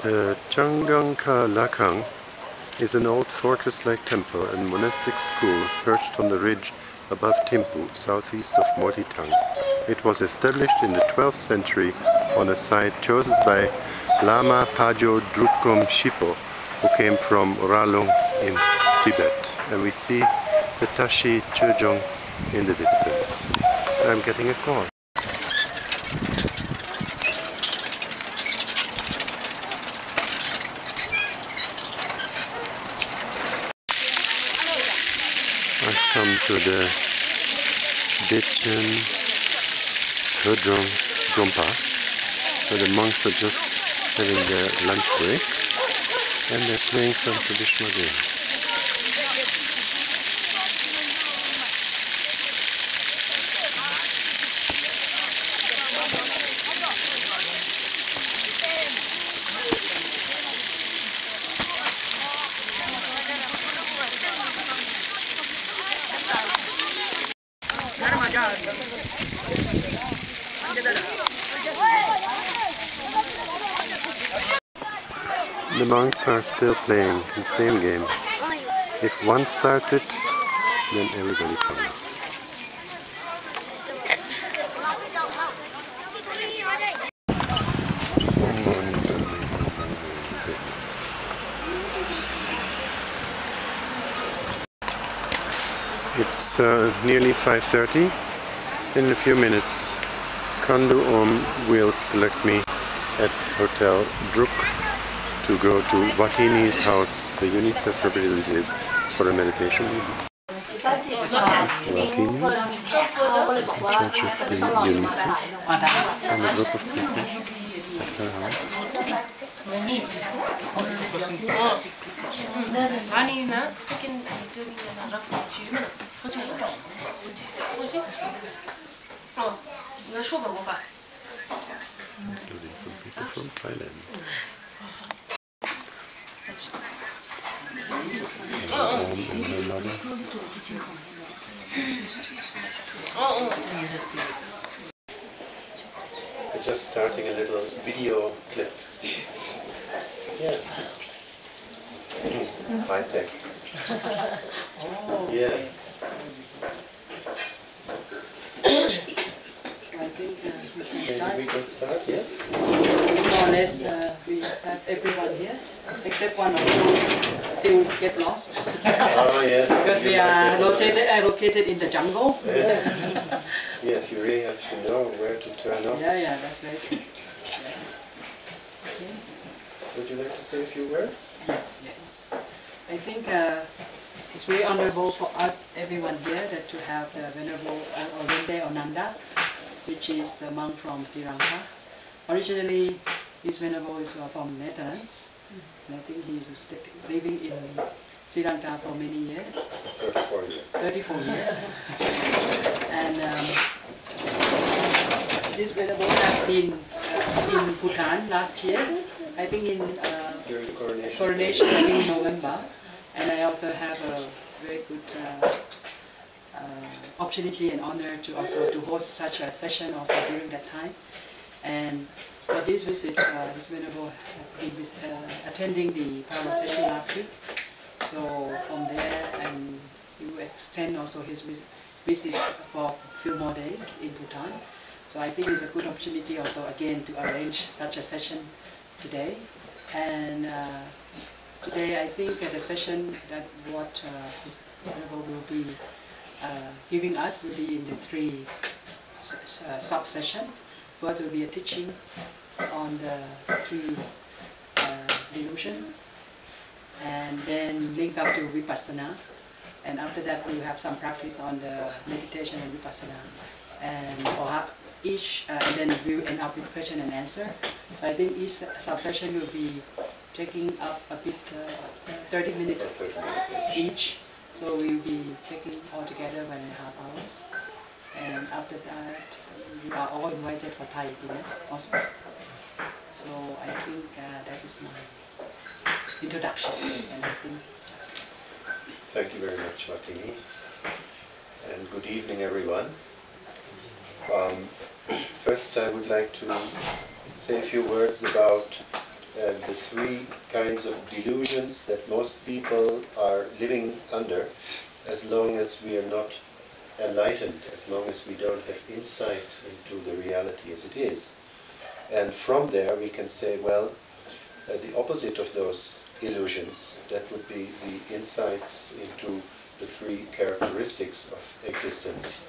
The Changgangka Lakang is an old fortress-like temple and monastic school perched on the ridge above Thimphu, southeast of Moritang. It was established in the 12th century on a site chosen by Lama Pajo Drukkom Shipo, who came from Ralung in Tibet. And we see the Tashi Chöjong in the distance. I'm getting a call. I've come to the Dechen Chöjong Gompa, where the monks are just having their lunch break and they're playing some traditional games. The monks are still playing the same game. If one starts it, then everybody follows. It's nearly 5:30. In a few minutes, Kandu Om will collect me at Hotel Druk to go to Watini's house, the UNICEF representative, for a meditation. This is Watini, the church of the UNICEF, and a group of people at her house. Including some people from Thailand. We're just starting a little video clip. Yes. High tech. Yes. So I think we can start. We can start, yes. More or less, we have everyone here, except one or two still get lost. Oh, yes. Because we are located in the jungle. Yes, you really have to know where to turn off. Yeah, that's very true. Yes. Okay. Would you like to say a few words? Yes. I think it's very honorable for us, everyone here, that to have the Venerable Orende Onanda, which is the monk from Sri Lanka. Originally, this Venerable is from Netherlands, and I think he is living in Sri Lanka for many years. 34 years. 34 years. And this Venerable had been in Bhutan last year, I think in during the coronation I think in November. And I also have a very good opportunity and honor to also to host such a session also during that time. And for this visit, this Venerable had been attending the Paro session last week. So from there, and he will extend also his visit for a few more days in Bhutan. So I think it's a good opportunity also again to arrange such a session today. And today I think the session that what his Venerable will be giving us will be in the three sub-sessions. First will be a teaching on the three delusion, and then link up to Vipassana, and after that we will have some practice on the meditation and Vipassana, and perhaps each, and then we will end up with question and answer. So I think each sub-session will be taking up a bit 30 minutes each, so we will be taking altogether 1.5 hours. And after that, you are all invited for Thai dinner also. So I think that is my introduction. And I think Thank you very much, Watini. And good evening, everyone. First, I would like to say a few words about the three kinds of delusions that most people are living under, as long as we are not enlightened, as long as we don't have insight into the reality as it is. And from there we can say, well, the opposite of those illusions, that would be the insights into the three characteristics of existence,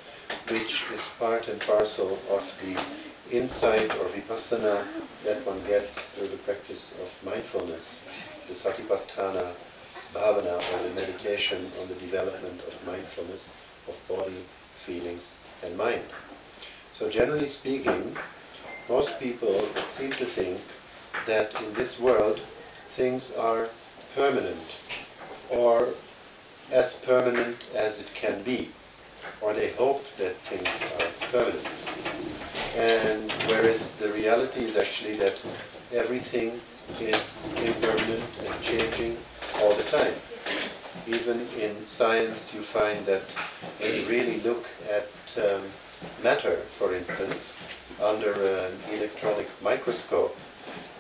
which is part and parcel of the insight or vipassana that one gets through the practice of mindfulness, the satipatthana bhavana, or the meditation on the development of mindfulness of body, feelings and mind. So generally speaking, most people seem to think that in this world things are permanent, or as permanent as it can be, or they hope that things are permanent. And whereas the reality is actually that everything is impermanent and changing all the time. Even in science you find that when you really look at matter, for instance, under an electronic microscope,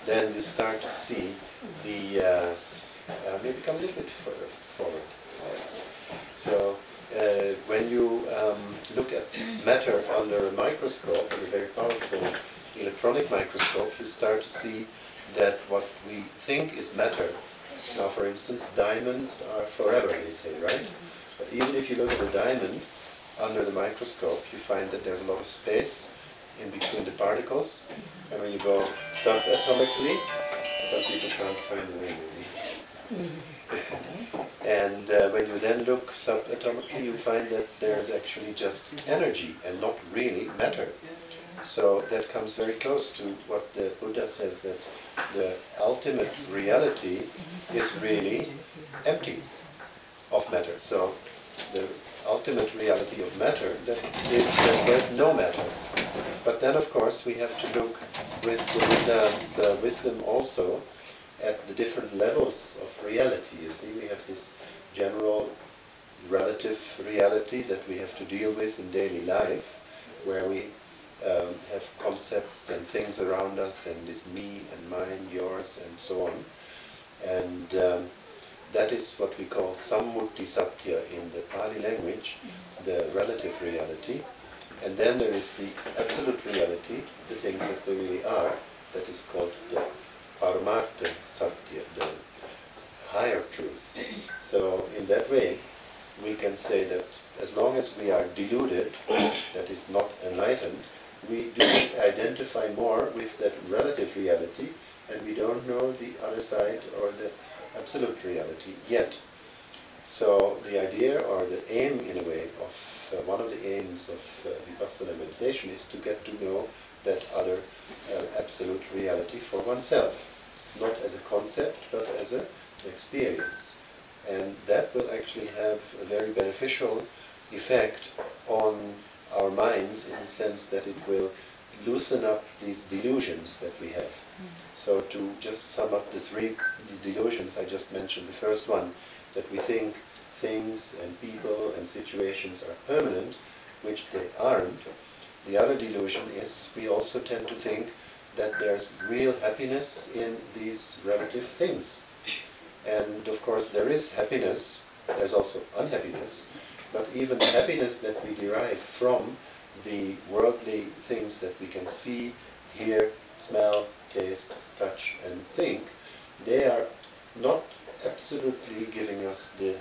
then you start to see the, maybe come a little bit further forward. Yes. So when you look at matter under a microscope, a very powerful electronic microscope, you start to see that what we think is matter. Now, for instance, diamonds are forever, they say, right? But even if you look at a diamond under the microscope, you find that there's a lot of space in between the particles. And when you go subatomically, some people can't find the ring. And when you then look subatomically, you find that there's actually just energy and not really matter. So that comes very close to what the Buddha says, that the ultimate reality is really empty of matter. So the ultimate reality of matter is that there's no matter. But then, of course, we have to look with the Buddha's wisdom also at the different levels of reality. You see, we have this general relative reality that we have to deal with in daily life, where we have concepts and things around us, and this me and mine, yours, and so on. And that is what we call sammutti satya in the Pali language, the relative reality. And then there is the absolute reality, the things as they really are, that is called the paramartha satya, the higher truth. So in that way, we can say that as long as we are deluded, that is not enlightened, we do identify more with that relative reality, and we don't know the other side or the absolute reality yet. So the idea, or the aim in a way, of one of the aims of Vipassana meditation is to get to know that other absolute reality for oneself, not as a concept, but as an experience. And that will actually have a very beneficial effect on our minds, in the sense that it will loosen up these delusions that we have. So to just sum up the three delusions I just mentioned, the first one, that we think things and people and situations are permanent, which they aren't. The other delusion is we also tend to think that there's real happiness in these relative things. And of course there is happiness, there's also unhappiness, but even the happiness that we derive from the worldly things that we can see, hear, smell, taste, touch and think, they are not absolutely giving us the,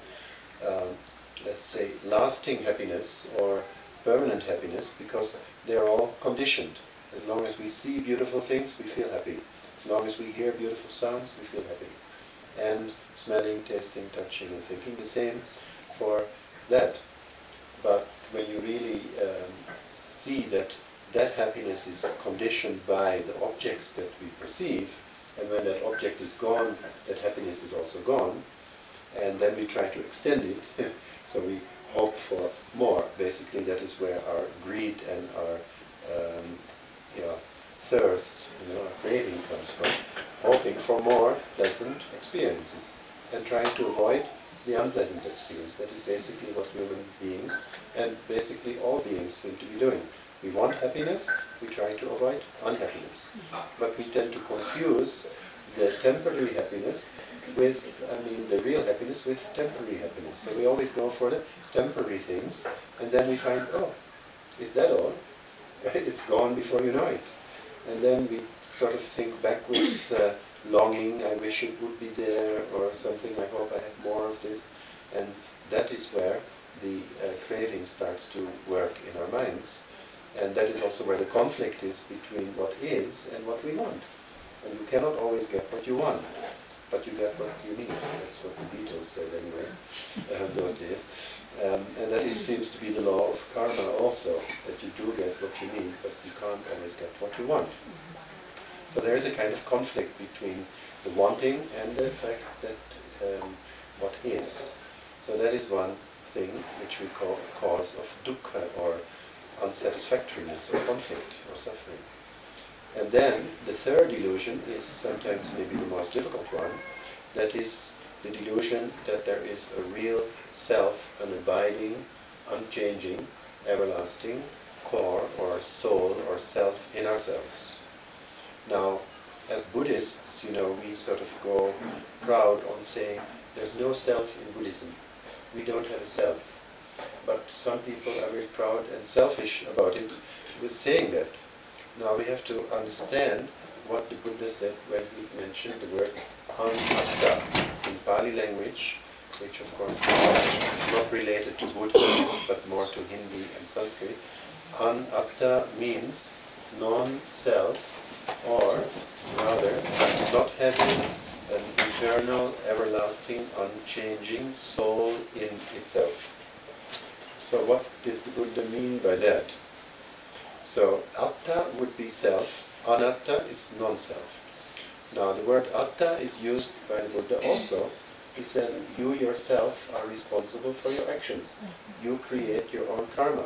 let's say, lasting happiness or permanent happiness, because they're all conditioned. As long as we see beautiful things, we feel happy. As long as we hear beautiful sounds, we feel happy. And smelling, tasting, touching and thinking, the same for that. But when you really see that that happiness is conditioned by the objects that we perceive, and when that object is gone, that happiness is also gone, and then we try to extend it, so we hope for more. Basically, that is where our greed and our thirst, our craving comes from, hoping for more pleasant experiences and trying to avoid the unpleasant experience. That is basically what human beings and basically all beings seem to be doing. We want happiness, we try to avoid unhappiness. But we tend to confuse the temporary happiness with, the real happiness with temporary happiness. So we always go for the temporary things, and then we find, oh, is that all? It's gone before you know it. And then we sort of think back with longing, I wish it would be there, or something, I hope I have more of this. And that is where the craving starts to work in our minds. And that is also where the conflict is between what is and what we want. And you cannot always get what you want, but you get what you need. That's what the Beatles said anyway, those days. And that seems to be the law of karma also, that you do get what you need, but you can't always get what you want. So there is a kind of conflict between the wanting and the fact that what is. So that is one thing which we call cause of dukkha, or unsatisfactoriness, or conflict, or suffering. And then the third delusion is sometimes maybe the most difficult one. That is the delusion that there is a real self, an abiding, unchanging, everlasting core or soul or self in ourselves. Now, as Buddhists, we sort of go proud on saying there's no self in Buddhism. We don't have a self. But some people are very proud and selfish about it with saying that. Now we have to understand what the Buddha said when he mentioned the word anatta in Pali language, which of course is not related to Buddhism but more to Hindi and Sanskrit. Anatta means non-self, or rather not having an eternal, everlasting, unchanging soul in itself. So what did the Buddha mean by that? So atta would be self, anatta is non-self. Now the word atta is used by the Buddha also. He says you yourself are responsible for your actions. You create your own karma.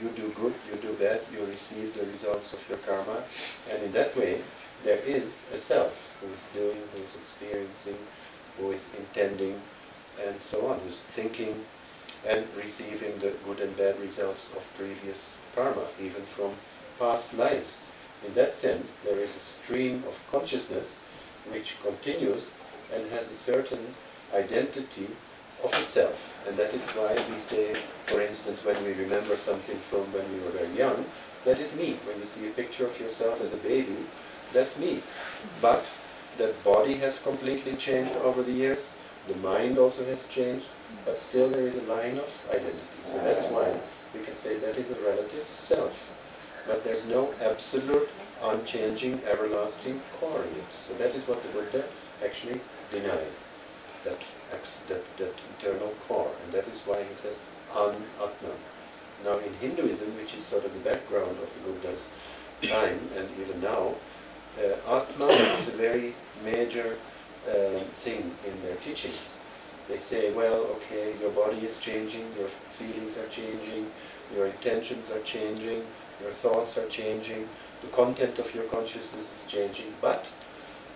You do good, you do bad, you receive the results of your karma. And in that way there is a self who is doing, who is experiencing, who is intending, and so on, who is thinking and receiving the good and bad results of previous karma, even from past lives. In that sense, there is a stream of consciousness which continues and has a certain identity of itself. And that is why we say, for instance, when we remember something from when we were very young, that is me. When you see a picture of yourself as a baby, that's me. But that body has completely changed over the years, the mind also has changed, but still there is a line of identity. So that's why we can say that is a relative self. But there's no absolute, unchanging, everlasting core in it. So that is what the Buddha actually denied, that eternal core. And that is why he says an-atman. Now in Hinduism, which is sort of the background of the Buddha's time, and even now, Atman is a very major thing in their teachings. They say, well, okay, your body is changing, your feelings are changing, your intentions are changing, your thoughts are changing, the content of your consciousness is changing, but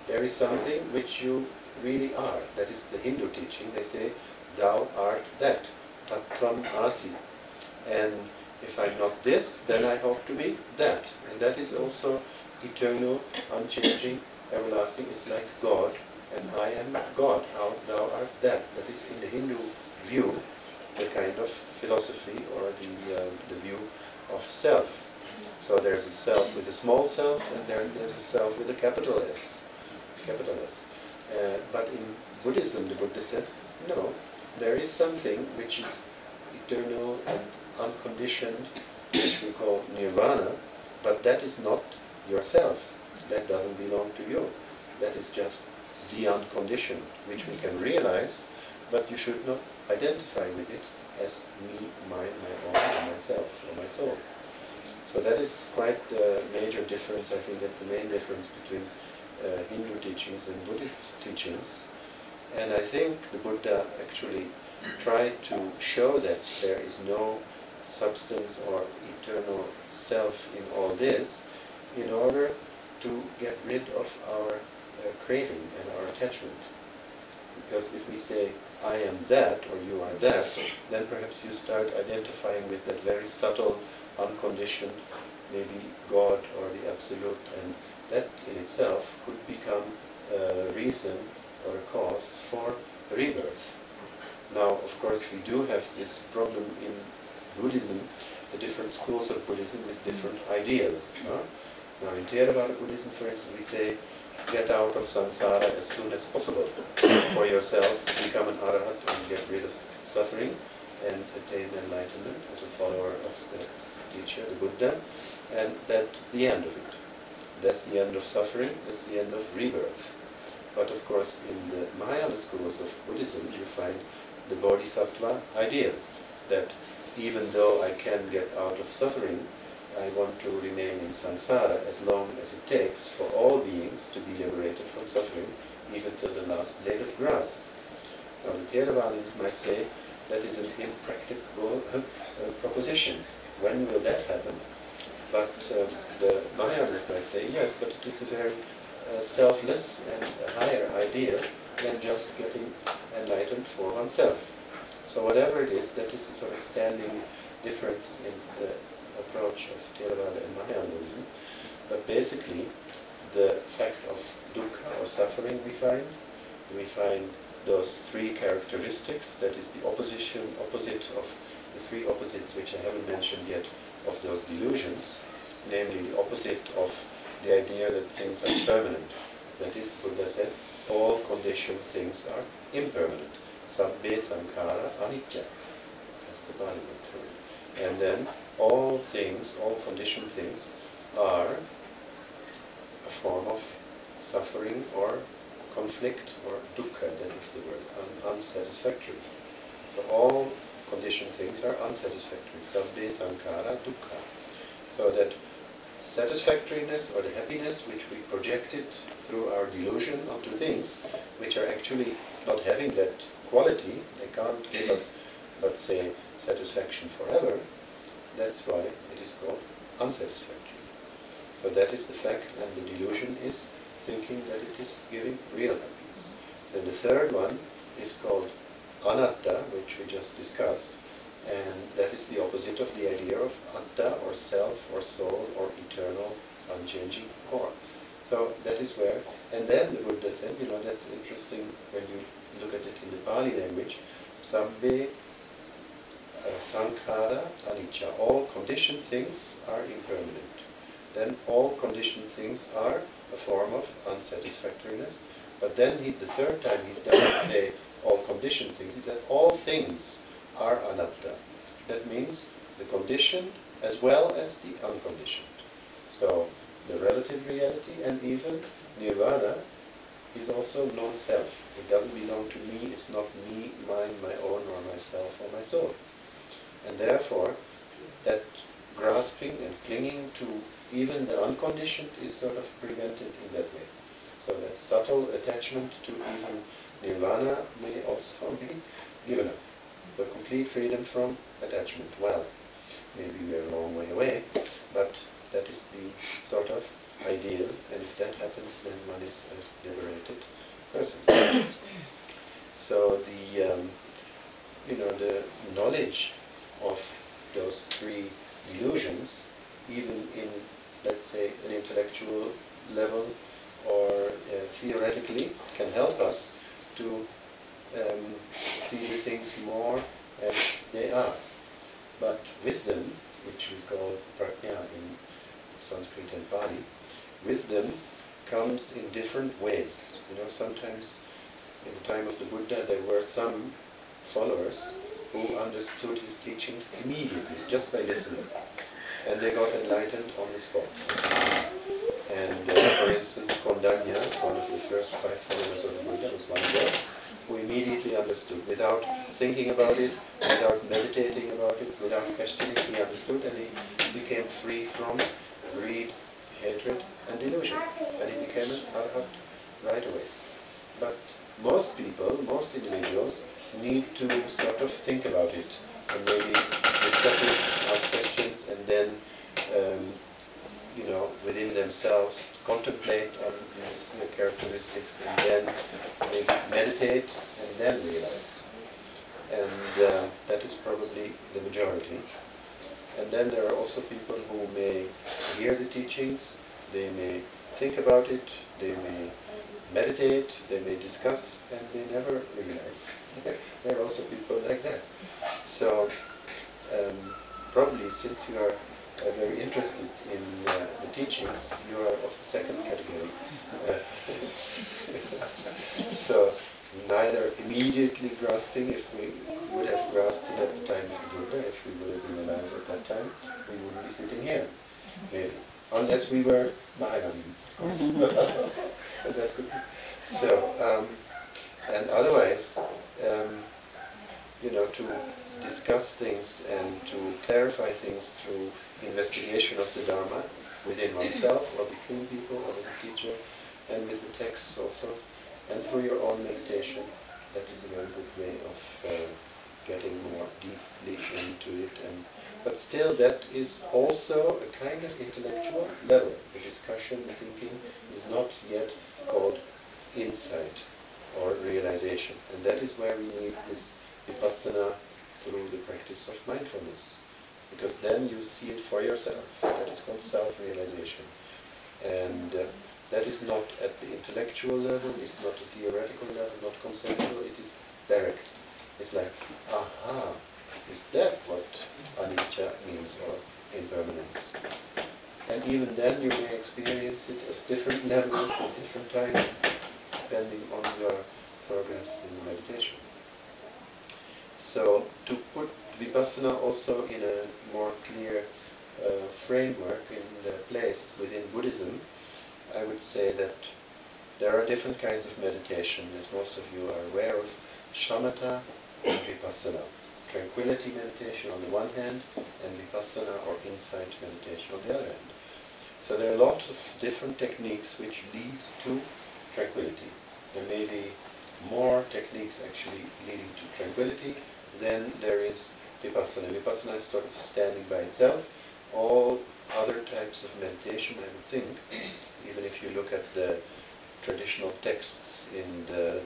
there is something which you really are. That is the Hindu teaching. They say, thou art that, tattvam asi. And if I'm not this, then I hope to be that. And that is also eternal, unchanging, everlasting. It's like God, and I am God. Thou art that. That is in the Hindu view, the kind of philosophy or the view of self. So there's a self with a small self, and there's a self with a capital S. Capital S. But in Buddhism, the Buddha said, no, there is something which is eternal and unconditioned, which we call nirvana, but that is not yourself. That doesn't belong to you. That is just the unconditioned, which we can realize, but you should not identify with it as me, mine, my own, or myself, or my soul. So that is quite a major difference. I think that's the main difference between Hindu teachings and Buddhist teachings. And I think the Buddha actually tried to show that there is no substance or eternal self in all this in order to get rid of our craving and our attachment. Because if we say, I am that, or you are that, then perhaps you start identifying with that very subtle, unconditioned, maybe God or the Absolute, and that in itself could become reason or a cause for rebirth. Now, of course, we do have this problem in Buddhism, the different schools of Buddhism with different ideas. Now, in Theravada Buddhism, for instance, we say, get out of samsara as soon as possible for yourself, become an arahat and get rid of suffering and attain enlightenment as a follower of the teacher, the Buddha, and that's the end of it. That's the end of suffering, that's the end of rebirth. But of course, in the Mahayana schools of Buddhism, you find the bodhisattva ideal, that even though I can get out of suffering, I want to remain in samsara as long as it takes for all beings to be liberated from suffering, even to the last blade of grass. Now the Theravadins might say that is an impracticable proposition. When will that happen? But the Mahayanas might say, yes, but it is a very selfless and a higher ideal than just getting enlightened for oneself. So whatever it is, that is a sort of standing difference in the approach of Theravada and Mahayana Buddhism. But basically, the fact of dukkha or suffering we find those three characteristics, that is the opposite of the three opposites which I haven't mentioned yet of those delusions, namely the opposite of the idea that things are permanent. That is, Buddha says, all conditioned things are impermanent. Sabbe sankhara anicca. That's the Pali word for it. And then all things, all conditioned things, are a form of suffering or conflict or dukkha, that is the word, unsatisfactory. So all conditioned things are unsatisfactory. Sabbe sankhara dukkha. So that satisfactoriness or the happiness which we projected through our delusion onto things, which are actually not having that quality, they can't give us, let's say, satisfaction forever, that's why it is called unsatisfactory. So that is the fact, and the delusion is thinking that it is giving real happiness. Then the third one is called anatta, which we just discussed, and that is the opposite of the idea of atta, or self, or soul, or eternal, unchanging core. So that is where, and then the Buddha said, that's interesting when you look at it in the Pali language, sabbe sankhara anicca, all conditioned things are impermanent. Then all conditioned things are a form of unsatisfactoriness. But then the third time he doesn't say all conditioned things, he said all things are anatta. That means the conditioned as well as the unconditioned. So the relative reality and even nirvana is also non-self. It doesn't belong to me, it's not me, mine, my own, or myself, or my soul. And therefore, that grasping and clinging to even the unconditioned is sort of prevented in that way. So that subtle attachment to even nirvana may also be given up. The complete freedom from attachment. Well, maybe we're a long way away, but that is the sort of ideal, and if that happens, then one is a liberated person. So the the knowledge of those three delusions, even in, let's say, an intellectual level or theoretically, can help us to see the things more as they are. But wisdom, which we call prajna in Sanskrit and Pali, wisdom comes in different ways. Sometimes in the time of the Buddha there were some followers who understood his teachings immediately, just by listening. And they got enlightened on the spot. And for instance, Kondanya, one of the first 5 followers of the Buddha, was one of those, who immediately understood, without thinking about it, without meditating about it, without questioning, he understood, and he became free from greed, hatred, and delusion. And he became an arhat right away. But most people, most individuals, need to sort of think about it, and maybe discuss it, ask questions, and then, within themselves contemplate on these characteristics, and then maybe meditate, and then realize. And that is probably the majority. And then there are also people who may hear the teachings, They may think about it, they may meditate, they may discuss, and they never realize. There are also people like that. So probably since you are very interested in the teachings, you are of the second category. So neither immediately grasping, if we would have grasped it at the time of the Buddha, if we would have been alive at that time, we wouldn't be sitting here, maybe. Unless we were Mahayans, of course. That could be. So, and otherwise, to discuss things and to clarify things through investigation of the Dharma within oneself or between people or with the teacher and with the texts also, and through your own meditation, that is a very good way of getting more deeply into it. But still, that is also a kind of intellectual level. The discussion, the thinking is not yet called insight or realization. And that is where we need this vipassana through the practice of mindfulness. Because then you see it for yourself. That is called self-realization. And that is not at the intellectual level, it's not a theoretical level, not conceptual, it is direct. It's like, aha, is that what anicca means, or impermanence? And even then you may experience it at different levels, at different times, depending on your progress in meditation. So to put vipassana also in a more clear framework, in a place within Buddhism, I would say that there are different kinds of meditation, as most of you are aware of, shamatha and vipassana. Tranquility meditation on the one hand, and vipassana or insight meditation on the other hand. So there are lots of different techniques which lead to tranquility. There may be more techniques actually leading to tranquility than there is vipassana. Vipassana is sort of standing by itself. All other types of meditation, I would think, even if you look at the traditional texts in the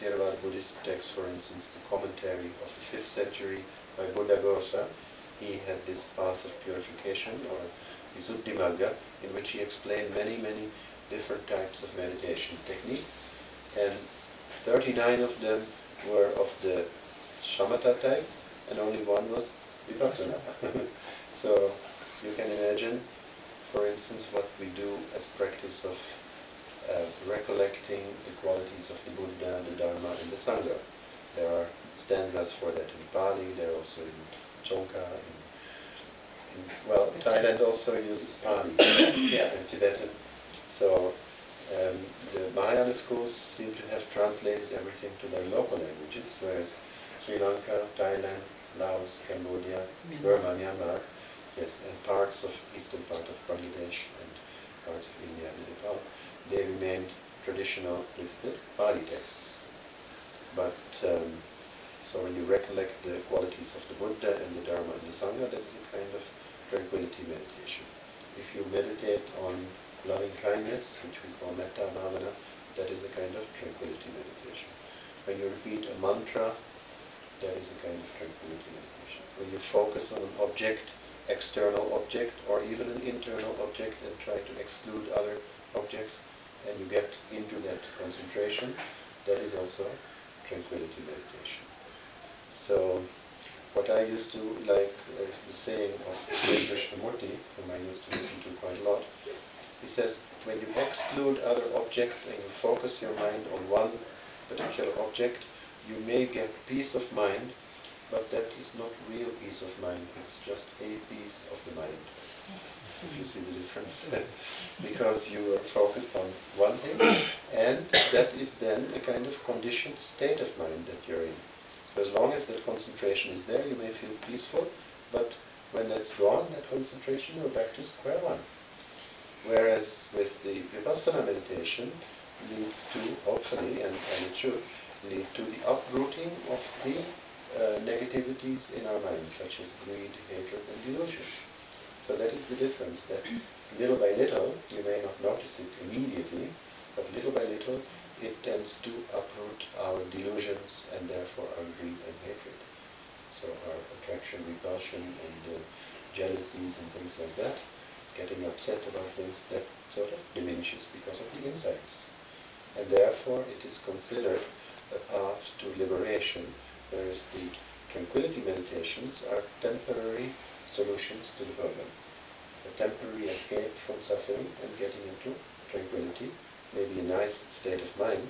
Theravada Buddhist text, for instance, the commentary of the 5th century by Buddhaghosa, he had this path of purification, or Visuddhimagga, in which he explained many, many different types of meditation techniques, and 39 of them were of the shamatha type, and only one was vipassana. So you can imagine, for instance, what we do as practice of recollecting the qualities of the Buddha, the Dharma, and the Sangha. There are stanzas for that in Pali, there are also in Chonka, well, Thailand also uses Pali, and Tibetan. So the Mahayana schools seem to have translated everything to their local languages, whereas Sri Lanka, Thailand, Laos, Cambodia, Burma, Myanmar, yes, and parts of eastern part of Bangladesh and parts of India and Nepal, they remained traditional with the Pali texts. But so when you recollect the qualities of the Buddha and the Dharma and the Sangha, that is a kind of tranquility meditation. If you meditate on loving kindness, which we call metta bhavana, that is a kind of tranquility meditation. When you repeat a mantra, that is a kind of tranquility meditation. When you focus on an object, external object, or even an internal object, and try to exclude other objects, and you get into that concentration, that is also tranquility meditation. So, what I used to like is the saying of Sri Krishnamurti, whom I used to listen to quite a lot. He says, when you exclude other objects and you focus your mind on one particular object, you may get peace of mind, but that is not real peace of mind, it's just a piece of the mind. If you see the difference. Because you are focused on one thing, and that is then a kind of conditioned state of mind that you're in. So as long as that concentration is there, you may feel peaceful, but when that's gone, that concentration, you're back to square one. Whereas with the vipassana meditation leads to, hopefully, and it should, lead to the uprooting of the negativities in our minds, such as greed, hatred, and delusion. So that is the difference, that little by little, you may not notice it immediately, but little by little, it tends to uproot our delusions and therefore our greed and hatred. So our attraction, repulsion, and jealousies and things like that getting upset about things, that sort of diminishes because of the insights. And therefore it is considered a path to liberation, whereas the tranquility meditations are temporary solutions to the problem. A temporary escape from suffering and getting into tranquility, maybe a nice state of mind,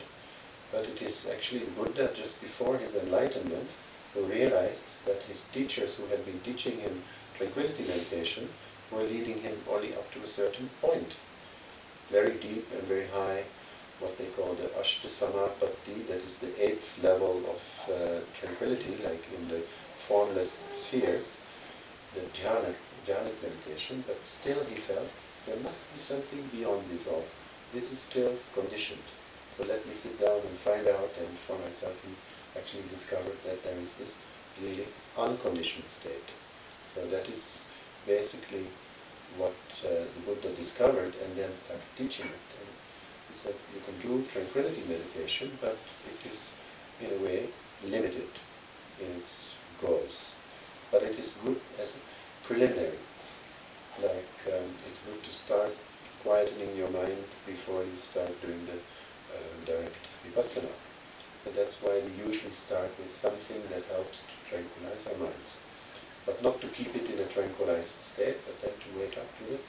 but it is actually the Buddha just before his enlightenment who realized that his teachers who had been teaching him tranquility meditation were leading him only up to a certain point. Very deep and very high, what they call the Ashtasamapatti, that is the 8th level of tranquility, like in the formless spheres, the jhanic meditation, but still he felt there must be something beyond this all. This is still conditioned. So let me sit down and find out, and for myself he actually discovered that there is this really unconditioned state. So that is basically what the Buddha discovered and then started teaching it. And he said you can do tranquility meditation, but it is in a way limited in its goals. But it is good as a preliminary. Like it's good to start quietening your mind before you start doing the direct vipassana. And that's why we usually start with something that helps to tranquilize our minds. But not to keep it in a tranquilized state, but then to wake up to the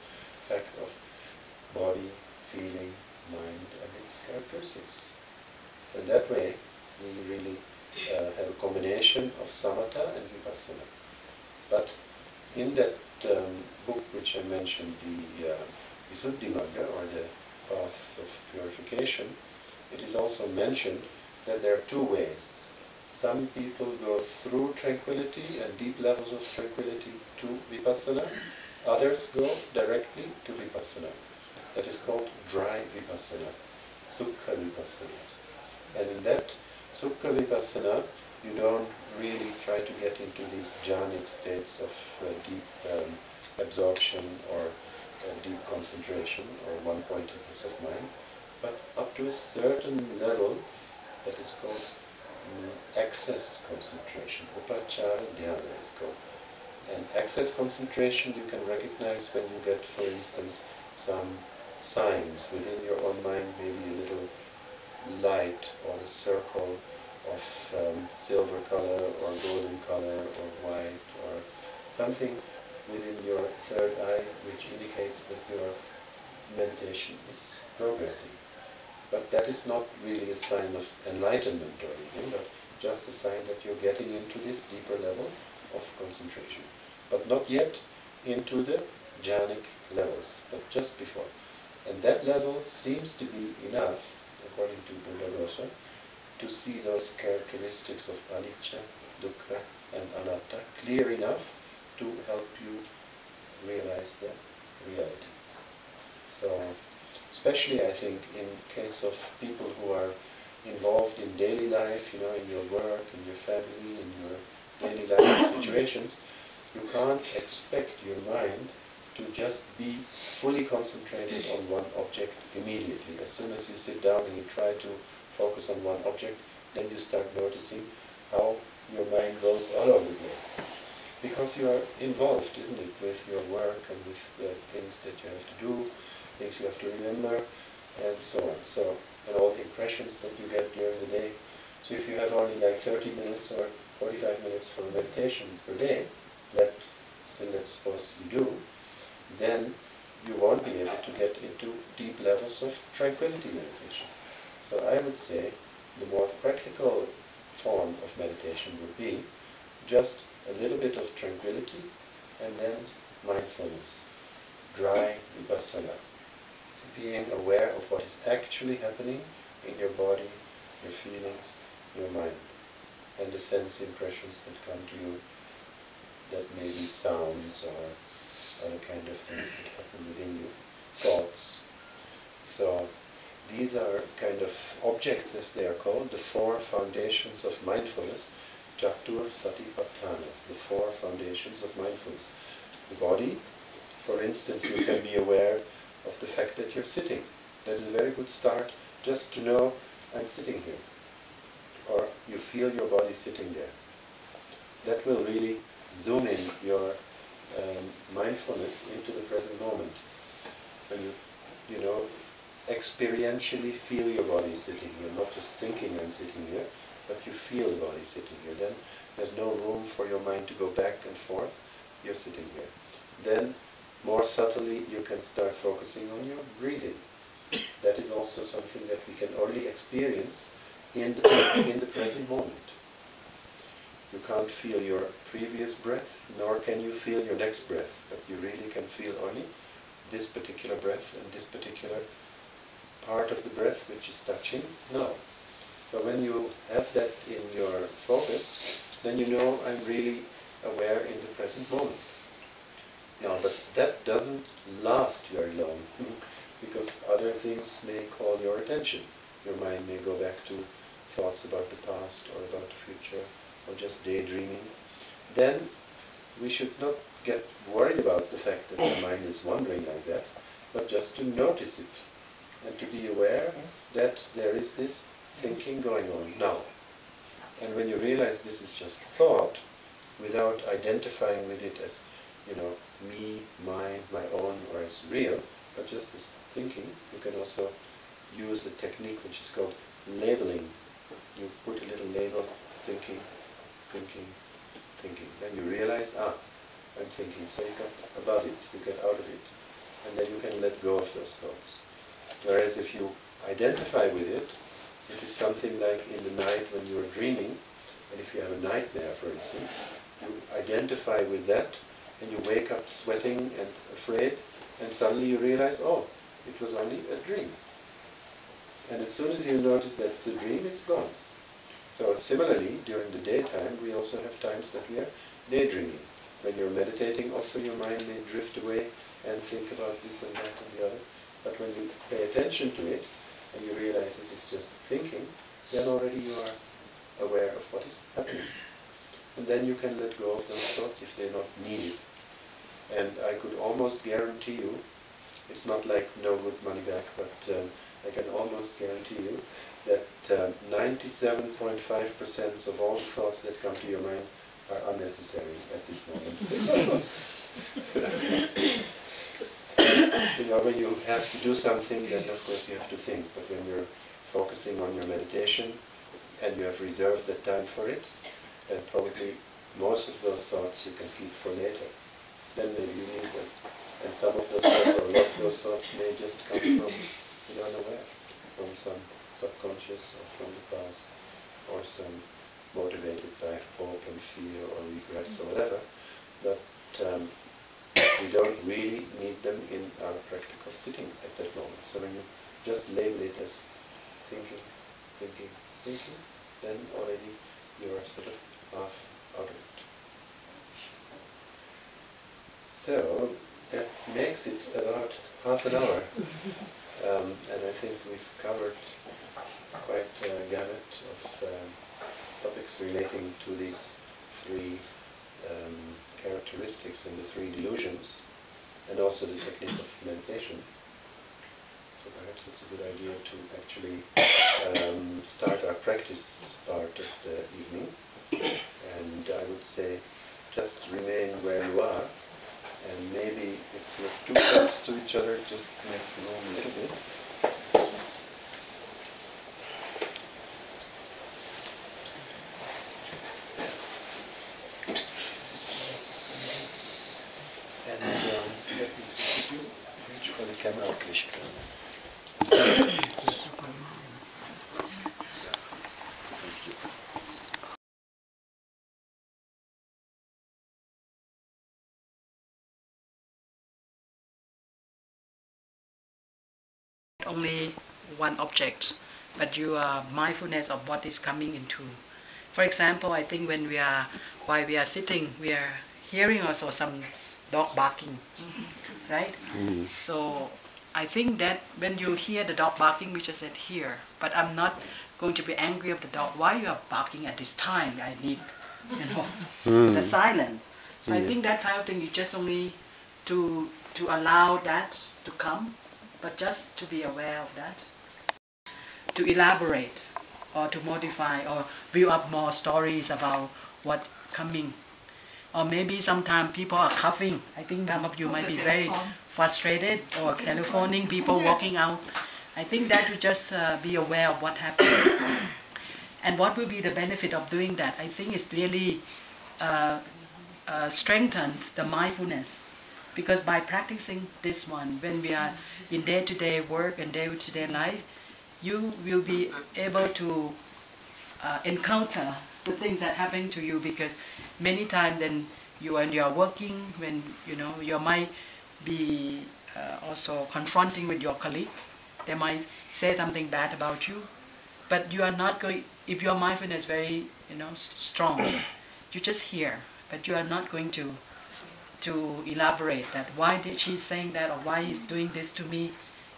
fact of body, feeling, mind, and its characteristics. And that way, we really have a combination of samatha and vipassana. But in that book which I mentioned, the Visuddhimagga, or the path of purification, it is also mentioned that there are two ways. Some people go through tranquility and deep levels of tranquility to vipassana. Others go directly to vipassana. That is called dry vipassana, sukha vipassana. And in that sukha vipassana, you don't really try to get into these jhanic states of deep absorption or deep concentration or one-pointedness of mind, but up to a certain level that is called excess concentration. Upachara dhyana is called. And excess concentration you can recognize when you get, for instance, some signs within your own mind, maybe a little light or a circle of silver color or golden color or white, or something within your third eye which indicates that your meditation is progressing. But that is not really a sign of enlightenment or anything, but just a sign that you're getting into this deeper level of concentration. But not yet into the jhanic levels, but just before. And that level seems to be enough, according to Buddha-dosha, to see those characteristics of anicca, dukkha, and anatta clear enough to help you realize the reality. So, especially I think in case of people who are involved in daily life, in your work, in your family, in your daily life situations, you can't expect your mind to just be fully concentrated on one object immediately. As soon as you sit down and you try to focus on one object, then you start noticing how your mind goes all over the place. Because you are involved, isn't it, with your work and with the things that you have to do, things you have to remember, and so on. So, and all the impressions that you get during the day. So if you have only like 30 minutes or 45 minutes for meditation per day, let's suppose you do, then you won't be able to get into deep levels of tranquility meditation. So I would say the more practical form of meditation would be just a little bit of tranquility and then mindfulness, dry vipassana, being aware of what is actually happening in your body, your feelings, your mind, and the sense impressions that come to you, that may be sounds or other kind of things that happen within you, thoughts. So these are kind of objects, as they are called, the four foundations of mindfulness, Chatur Satipatthanas, the four foundations of mindfulness. The body, for instance, you can be aware of the fact that you're sitting. That is a very good start, just to know I'm sitting here. Or you feel your body sitting there. That will really zoom in your mindfulness into the present moment. when you know, experientially feel your body sitting here, not just thinking I'm sitting here, but you feel the body sitting here. Then there's no room for your mind to go back and forth. You're sitting here. Then, more subtly, you can start focusing on your breathing. That is also something that we can only experience in the present moment. You can't feel your previous breath, nor can you feel your next breath, but you really can feel only this particular breath and this particular part of the breath which is touching now. So when you have that in your focus, then you know I'm really aware in the present moment. Now, but that doesn't last very long, because other things may call your attention. Your mind may go back to thoughts about the past or about the future, or just daydreaming. Then we should not get worried about the fact that the mind is wandering like that, but just to notice it and to be aware that there is this thinking going on now. And when you realize this is just thought, without identifying with it as, you know, me, mine, my own, or as real, but just as thinking, you can also use a technique which is called labeling. You put a little label, thinking, thinking, thinking. Then you realize, I'm thinking. So you get above it, you get out of it. And then you can let go of those thoughts. Whereas if you identify with it, it is something like in the night when you are dreaming, and if you have a nightmare, for instance, you identify with that, and you wake up sweating and afraid, and suddenly you realize, oh, it was only a dream. And as soon as you notice that it's a dream, it's gone. So similarly, during the daytime, we also have times that we are daydreaming. When you're meditating, also your mind may drift away and think about this and that and the other. But when you pay attention to it, and you realize it is just thinking, then already you are aware of what is happening. And then you can let go of those thoughts if they're not needed. And I could almost guarantee you, it's not like no good money back, but I can almost guarantee you that 97.5% of all the thoughts that come to your mind are unnecessary at this moment. You know, when you have to do something, then of course you have to think. But when you're focusing on your meditation and you have reserved that time for it, then probably most of those thoughts you can keep for later. Then maybe you need them. And some of those thoughts, or a lot of those thoughts, may just come from, you know, unaware, from some subconscious or from the past, or some motivated by hope and fear or regrets or whatever. But we don't really need them in our practical sitting at that moment. So when you just label it as thinking, thinking, thinking, then already you are sort of half out of it. So that makes it about half an hour. And I think we've covered quite a gamut of topics relating to these three characteristics and the three delusions, and also the technique of meditation. So perhaps it's a good idea to actually start our practice part of the evening. And I would say just remain where you are, and maybe if you're too close to each other, just make room a little bit. Let me see, could you reach for the camera, please? Only one object, but you are mindfulness of what is coming into. For example, I think when while we are sitting, we are hearing also some dog barking, right? Mm-hmm. So I think that when you hear the dog barking, we just said here, but I'm not going to be angry of the dog. Why you are barking at this time? I need, the silence. So I think that type of thing, you just only to allow that to come, but just to be aware of that. To elaborate or to modify or build up more stories about what's coming. or maybe sometimes people are coughing. I think some of you might be very frustrated, or telephoning people walking out. I think that to just be aware of what happened. And what will be the benefit of doing that? I think it's really strengthen the mindfulness. Because by practicing this one, when we are in day-to-day work and day-to-day life, you will be able to encounter the things that happen to you, because many times then when you are working, when you might be also confronting with your colleagues, they might say something bad about you, but you are not going, if your mindfulness is very strong, you just hear, but you are not going to elaborate that why did she saying that, or why is doing this to me,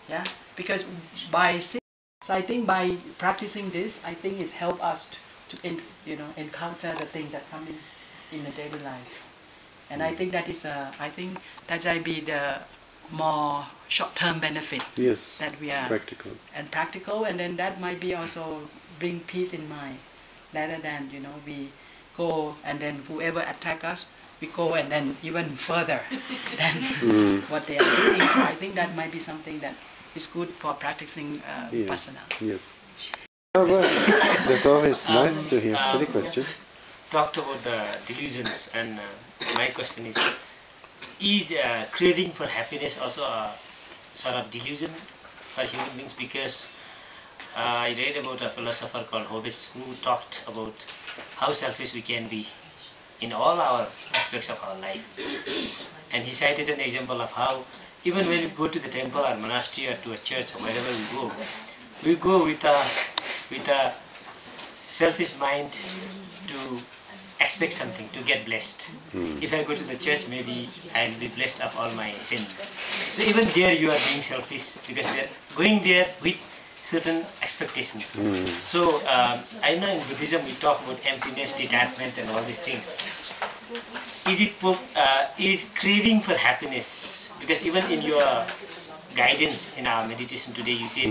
yeah, because so I think by practicing this, I think it's help us to encounter the things that come in the daily life, and I think that is I think that will be the more short-term benefit. Yes, that we are practical, and then that might be also bring peace in mind, rather than we go and then whoever attack us, we go and then even further than what they are doing. So I think that might be something that is good for practicing Vipassana. Yes. Oh, well, that's always nice to hear silly questions. Talked about the delusions, and my question is craving for happiness also a sort of delusion for human beings? Because I read about a philosopher called Hobbes who talked about how selfish we can be in all our aspects of our life, and he cited an example of how even when we go to the temple or monastery or to a church or wherever we go with a selfish mind to expect something, to get blessed. If I go to the church, maybe I'll be blessed of all my sins. So even there you are being selfish, because we are going there with certain expectations. So I know in Buddhism we talk about emptiness, detachment and all these things. Is craving for happiness, because even in your guidance in our meditation today you say,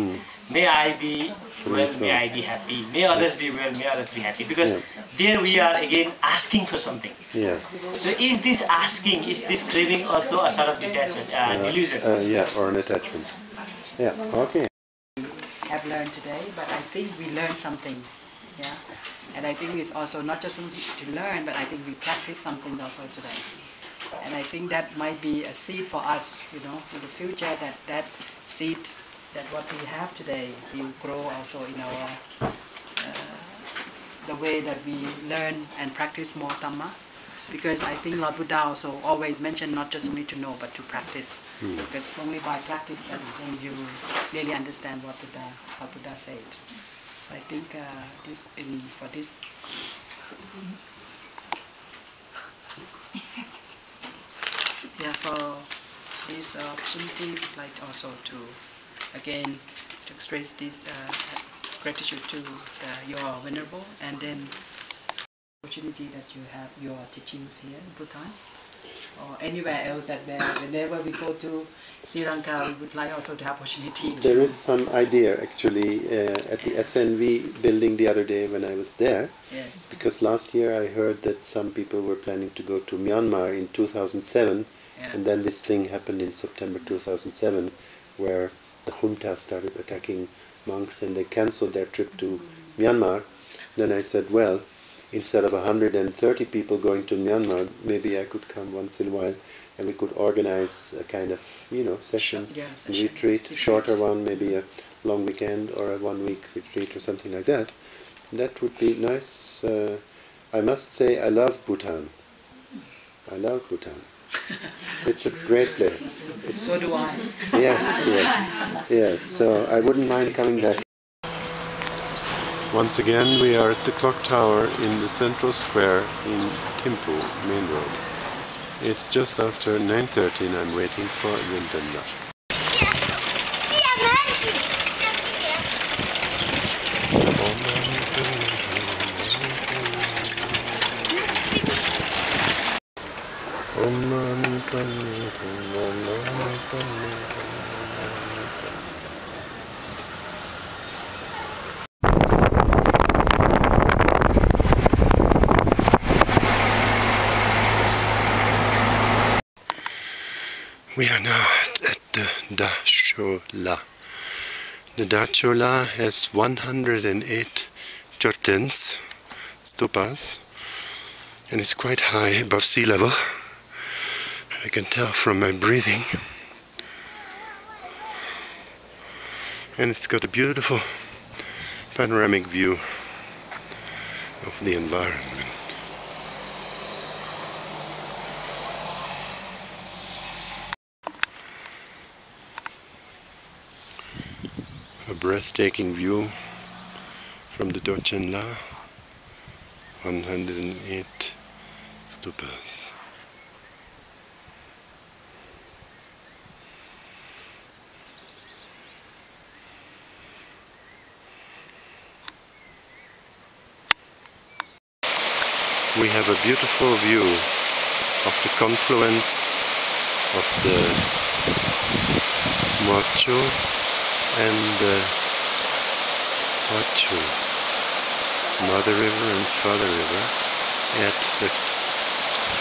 may I be well, may I be happy, may others be well, may others be happy, because there we are again asking for something. So is this asking, is this craving also a sort of detachment, delusion? Yeah, or an attachment. Yeah, okay. Have learned today, but I think we learned something, yeah. And I think it's also not just to learn, but I think we practice something also today. And I think that might be a seed for us, in the future. That seed, that what we have today, will grow also in our the way that we learn and practice more Dhamma. Because I think Lord Buddha also always mentioned not just only to know, but to practice. Because only by practice then you really understand what Buddha said. So I think for this. Yeah, for this opportunity, I'd like also to again to express this gratitude to your Venerable, and then opportunity that you have your teachings here in Bhutan or anywhere else that whenever we go to Sri Lanka, we would like also to have opportunity. There is some idea actually at the SNV building the other day when I was there. Yes. Because last year I heard that some people were planning to go to Myanmar in 2007, and then this thing happened in September 2007 where the junta started attacking monks and they cancelled their trip to Myanmar. Then I said, well, instead of 130 people going to Myanmar, maybe I could come once in a while and we could organize a kind of, session, retreat, shorter one, maybe a long weekend or a 1 week retreat or something like that. That would be nice. I must say I love Bhutan. I love Bhutan. It's a great place. So do I. Yes. So I wouldn't mind coming back. Once again, we are at the clock tower in the central square in Thimphu, main road. It's just after 9:30 and I'm waiting for Vindanda. We are now at the Dachola. The Dachola has 108 chortens, stupas, and it's quite high above sea level. I can tell from my breathing. And it's got a beautiful panoramic view of the environment. A breathtaking view from the Dachola, 108 stupas. We have a beautiful view of the confluence of the Mocho and the Hochu, Mother River and Father River, at the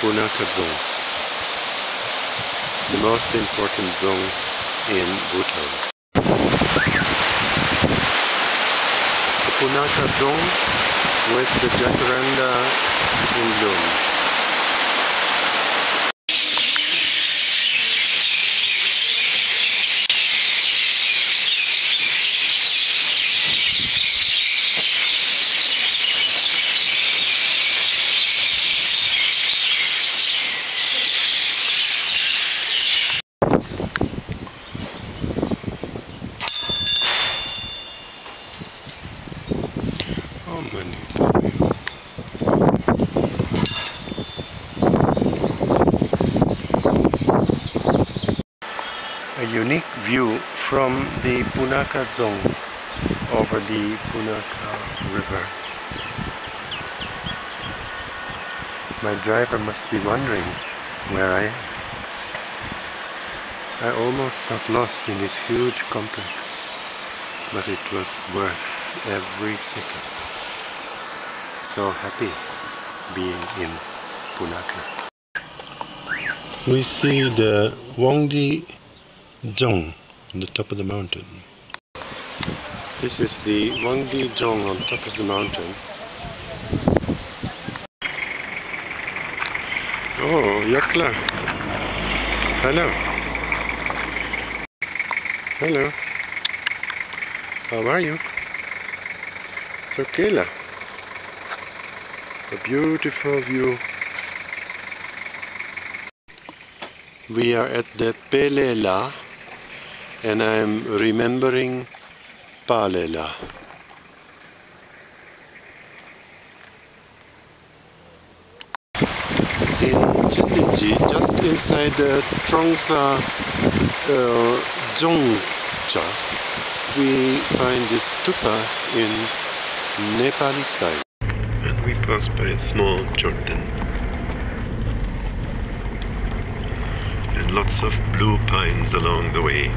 Punakha Dzong, the most important dzong in Bhutan. The Punakha Dzong with the jacaranda in bloom. A unique view from the Punakha Dzong over the Punakha River. My driver must be wondering where I am. I almost got lost in this huge complex, but it was worth every second. So happy being in Punakha. We see the Wangdi Dzong on the top of the mountain. This is the Wangdi Dzong on top of the mountain. Oh, Yakla. Hello. Hello. How are you? So Kela. A beautiful view. We are at the Pelela, and I am remembering Palela. In Chindiji, just inside the Trongsa Dzongcha, we find this stupa in Nepali style. And we pass by a small chorten. And lots of blue pines along the way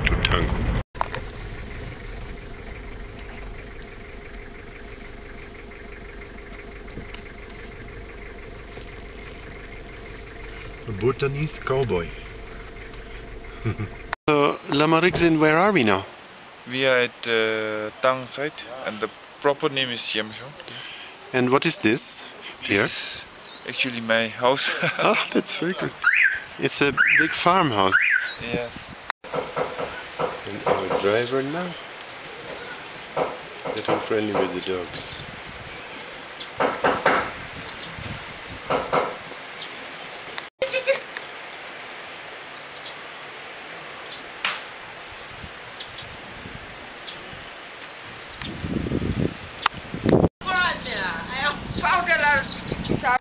to Tangu. A Bhutanese cowboy. So, Lama Rigzin, where are we now? We are at Tang site, and the proper name is Yamsho. And what is this here? This is actually my house. Oh, that's very good. It's a big farmhouse. Yes. And our driver now, getting friendly with the dogs.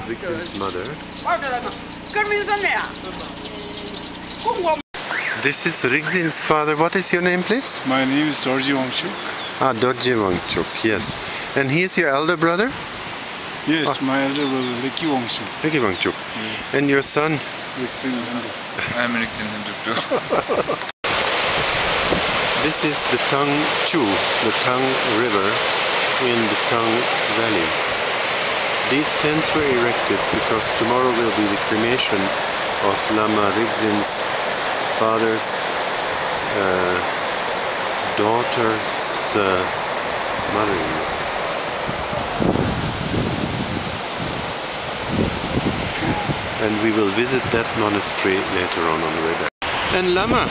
Rigzin's mother. This is Rigzin's father. What is your name, please? My name is Dorji Wangchuk. Ah, Dorji Wangchuk, yes. And he is your elder brother? Yes, my elder brother, Leki Wangchuk. Leki Wangchuk. Yes. And your son? Rigzin Hindu. I am Rigzin Hindu too. This is the Tang Chu, the Tang River in the Tang Valley. These tents were erected because tomorrow will be the cremation of Lama Rigzin's father's daughter's mother-in-law. And we will visit that monastery later on the way back. And Lama,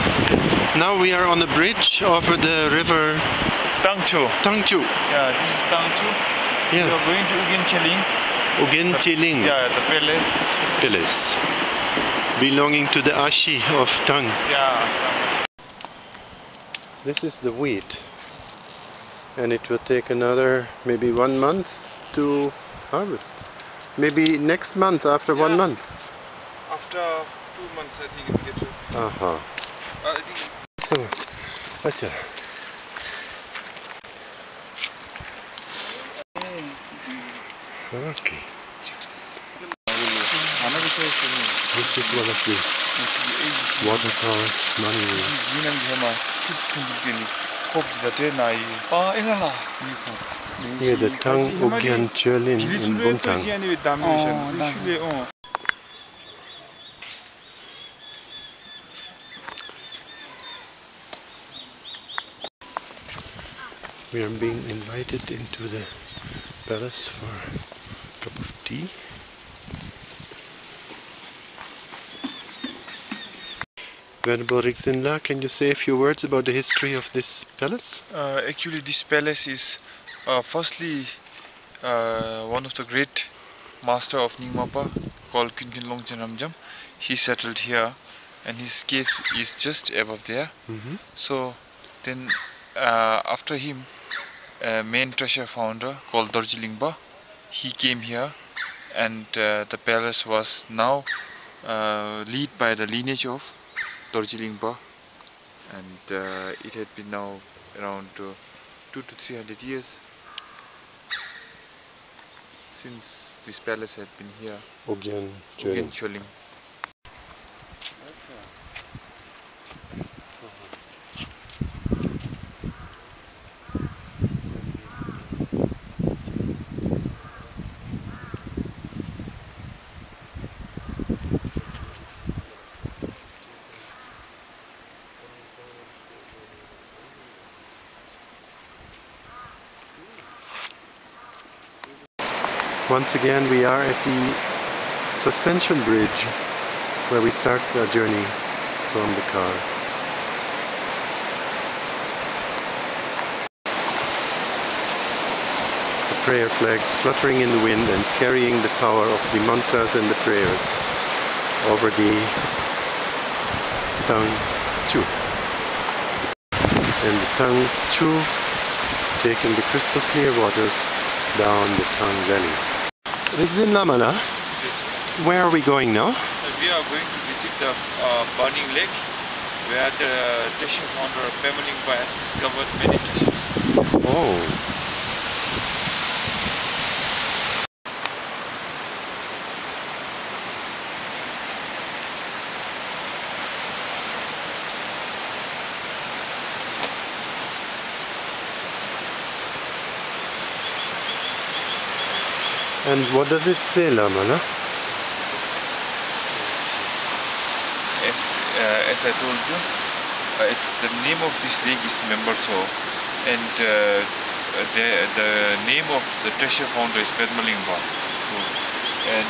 now we are on a bridge over the river Tangchu. Tangchu. Yeah, this is Tangchu. Yes. We are going to Ugencheling. Ugencheling Yeah, the palace. Palace, belonging to the Ashi of Tang. Yeah. This is the wheat, and it will take another maybe 1 month to harvest. Maybe next month, after 1 month. After 2 months, I think it will get ready. Aha. I think So, acha. Okay. This is one of the water power money wheels. Here the Tang Ugyan Cherlin in Bhutan. We are being invited into the palace for a cup of tea. Venerable Rigzinla, can you say a few words about the history of this palace? Actually, this palace is firstly one of the great master of Ningmapa called Kuntin Longchen Ramjam. He settled here, and his cave is just above there. So then after him, a main treasure founder called Dorjilingba, he came here, and the palace was now led by the lineage of Dorjilingba, and it had been now around 200 to 300 years since this palace had been here. Ugyan Choling. Once again we are at the suspension bridge where we start our journey from the car. The prayer flags fluttering in the wind and carrying the power of the mantras and the prayers over the Tang Chu. And the Tang Chu taking the crystal clear waters down the Tang Valley. Rigzin Lamala, where are we going now? We are going to visit the burning lake where the treasure founder Pemalingba has discovered many treasures. Oh. And what does it say, Lamala? As I told you, the name of this lake is Memberso, and the name of the treasure founder is Pemalingba. And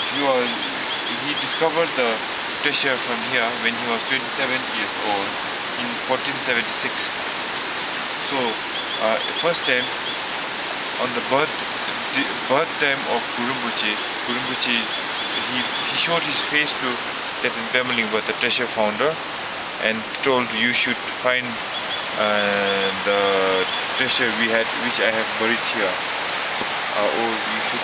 he discovered the treasure from here when he was 27 years old in 1476. So, first time on the birth time of Gurumbuchi, he showed his face to that Pemalingba, the treasure founder, and told, you should find the treasure which I have buried here. Or you should.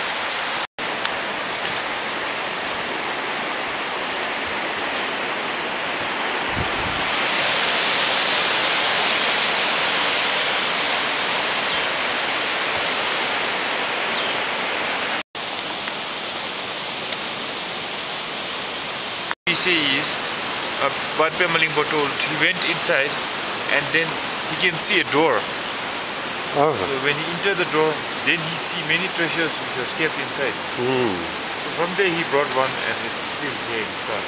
He says, what Pemalingba told, he went inside and then he can see a door. Oh. So when he entered the door, then he see many treasures which was kept inside. So from there he brought one, and it's still here in the car.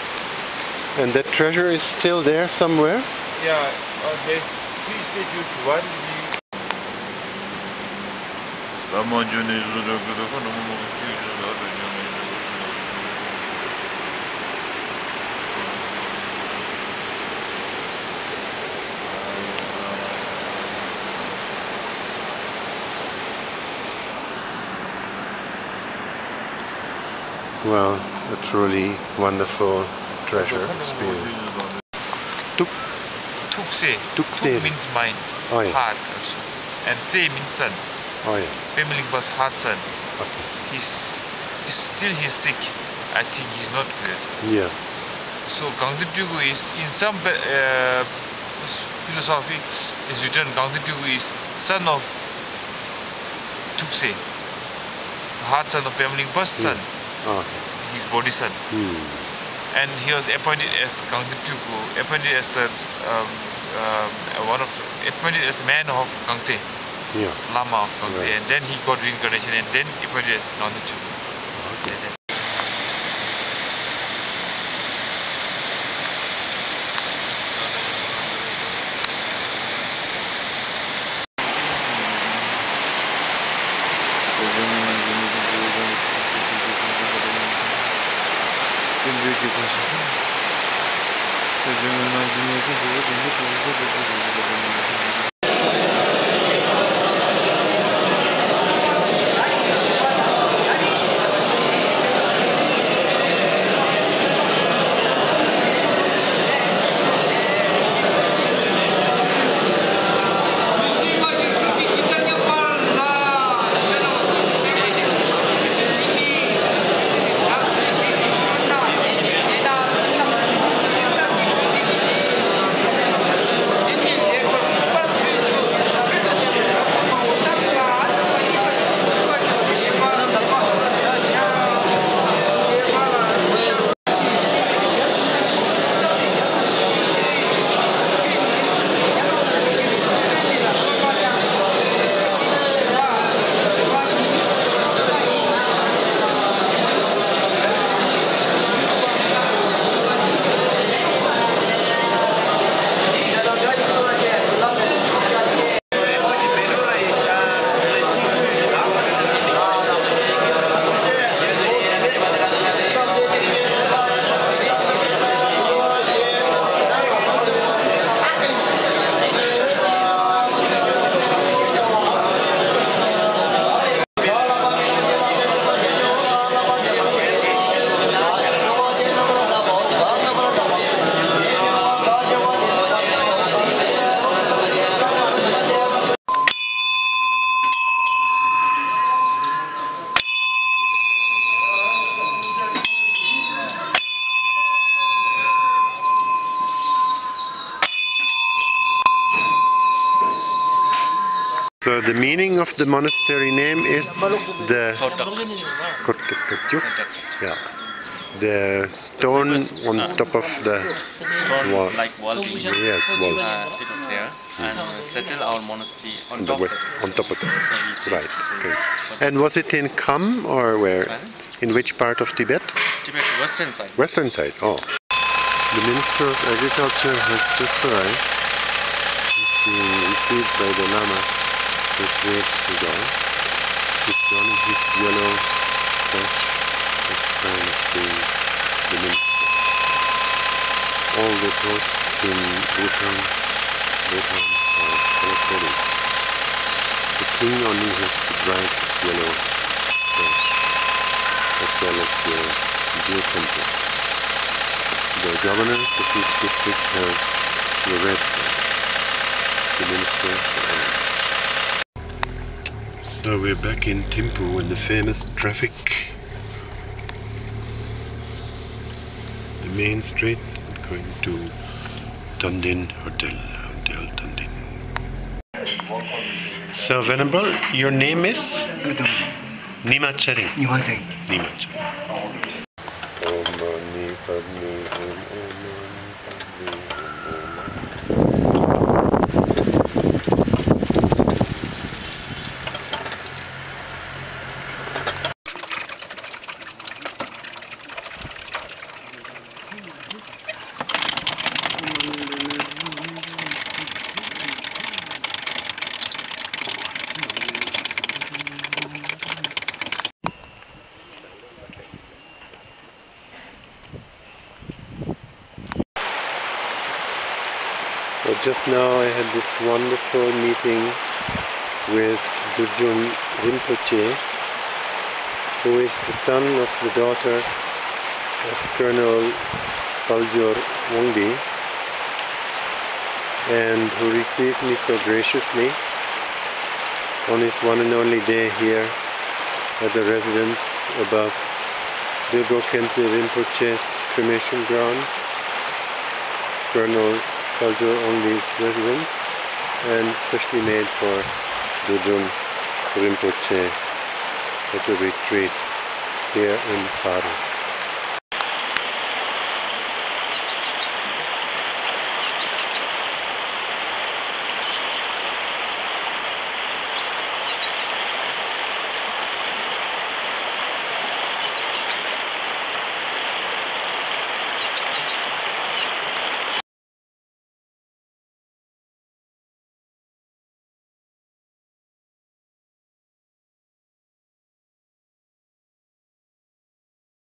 And that treasure is still there somewhere? Yeah, there's 3 statues. One Well, a truly wonderful treasure experience. Tukse. Tukse. Tuk means mind, Oh, yeah. heart also. And Se means son. Oh yeah. Pemlingpa's heart son. Okay. He's still sick. I think he's not good. Yeah. So Gangdatugu is, in some philosophy, is written Gangdatugu is son of Tukse, the heart son of Pemlingpa's son, Oh. his body son. And he was appointed as Gangdatugu, appointed as the appointed as man of Gangte, Yeah. Lama of Gangte, Right. and then he got reincarnation, and then appointed as Gangdatugu. So the meaning of the monastery name is the yeah, the stone on top of the Stone wall. like wall being Yes, wall. it was there and settle our monastery on top of it. On top of it. So we say Right. it's the Thanks. same. And was it in Kham or where? In which part of Tibet? Tibet western side. Western side. Oh. The Minister of Agriculture has just arrived. He's being received by the lamas with great regard. He's donning his yellow sash as a sign of being the minister. All the posts in Bhutan are color-coded. The king only has the bright yellow sash, as well as the deer temple. The governors of each district have the red sash, the minister the orange. So we're back in Thimphu in the famous traffic. The main street going to Tandin Hotel Tandin. So Venerable, your name is? Nimachari. Nimachari. Nimachari. Om Mani Padme Hum Om Mani Padme Hum Om just now I had this wonderful meeting with Dujum Rinpoche, who is the son of the daughter of Colonel Paljor Wongdi, and who received me so graciously on his one and only day here at the residence above Dilgo Khyentse Rinpoche's cremation ground, Colonel Paljor Wongdi's residence, and especially made for Dujum Rinpoche as a retreat here in Paru.